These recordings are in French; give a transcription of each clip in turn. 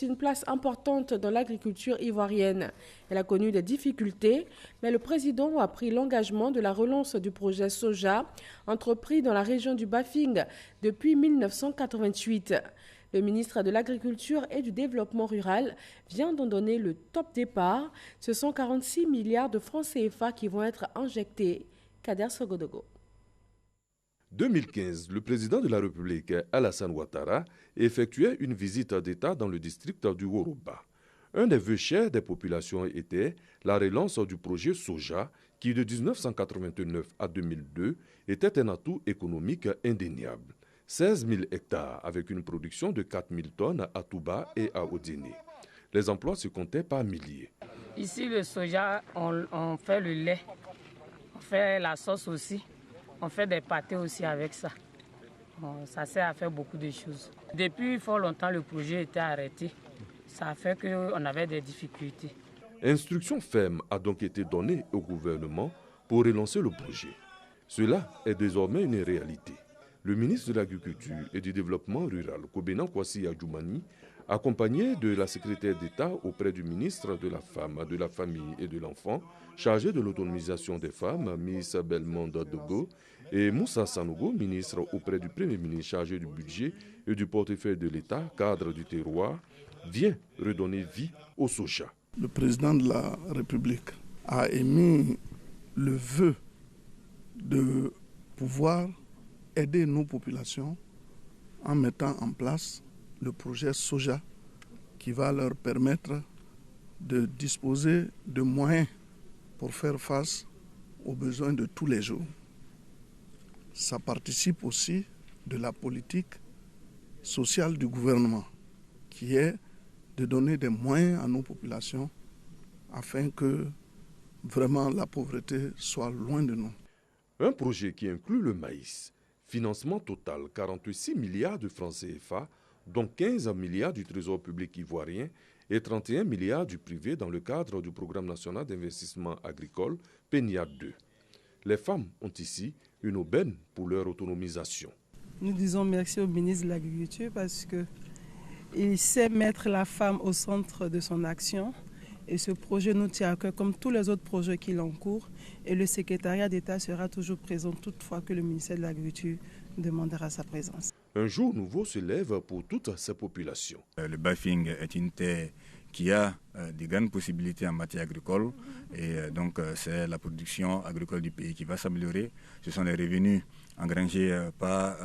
Une place importante dans l'agriculture ivoirienne. Elle a connu des difficultés, mais le président a pris l'engagement de la relance du projet Soja, entrepris dans la région du Bafing depuis 1988. Le ministre de l'Agriculture et du Développement rural vient d'en donner le top départ. Ce sont 46 milliards de francs CFA qui vont être injectés. Kader Sogodogo. 2015, le président de la République, Alassane Ouattara, effectuait une visite d'État dans le district du Woroba. Un des vœux chers des populations était la relance du projet Soja, qui de 1989 à 2002 était un atout économique indéniable. 16 000 hectares avec une production de 4 000 tonnes à Touba et à Odéné. Les emplois se comptaient par milliers. Ici, le soja, on fait le lait, on fait la sauce aussi. On fait des pâtés aussi avec ça. Bon, ça sert à faire beaucoup de choses. Depuis fort longtemps, le projet était arrêté. Ça a fait qu'on avait des difficultés. Instruction ferme a donc été donnée au gouvernement pour relancer le projet. Cela est désormais une réalité. Le ministre de l'Agriculture et du Développement rural, Kobena Kwasi Adjoumani, accompagné de la secrétaire d'État auprès du ministre de la Femme, de la Famille et de l'Enfant, chargé de l'autonomisation des femmes, Miss Belmondo Dogo, et Moussa Sanogo, ministre auprès du Premier ministre chargé du budget et du portefeuille de l'État, cadre du terroir, vient redonner vie au soja. Le président de la République a émis le vœu de pouvoir aider nos populations en mettant en place le projet Soja qui va leur permettre de disposer de moyens pour faire face aux besoins de tous les jours. Ça participe aussi de la politique sociale du gouvernement qui est de donner des moyens à nos populations afin que vraiment la pauvreté soit loin de nous. Un projet qui inclut le maïs. Financement total 46 milliards de francs CFA, dont 15 milliards du Trésor public ivoirien et 31 milliards du privé dans le cadre du Programme national d'investissement agricole PNIA 2. Les femmes ont ici une aubaine pour leur autonomisation. Nous disons merci au ministre de l'Agriculture parce qu'il sait mettre la femme au centre de son action. Et ce projet nous tient à cœur comme tous les autres projets qu'il encourt. Et le secrétariat d'État sera toujours présent toutefois que le ministère de l'Agriculture demandera sa présence. Un jour nouveau se lève pour toutes ces populations. Le Bafing est une terre qui a de grandes possibilités en matière agricole. Et donc c'est la production agricole du pays qui va s'améliorer. Ce sont les revenus engrangés par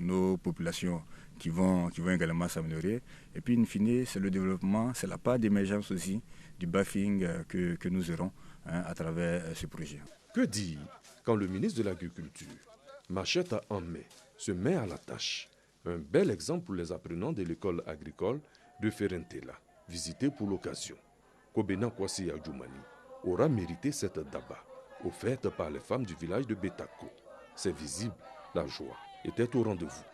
nos populations qui vont également s'améliorer. Et puis, in fine, c'est le développement, c'est la part d'émergence aussi du Bafing que nous aurons à travers ce projet. Que dire quand le ministre de l'Agriculture, machette en main, se met à la tâche? Un bel exemple pour les apprenants de l'école agricole de Ferentela, visité pour l'occasion. Kobena Kwasi Adjoumani aura mérité cette daba, offerte par les femmes du village de Betako. C'est visible, la joie était au rendez-vous.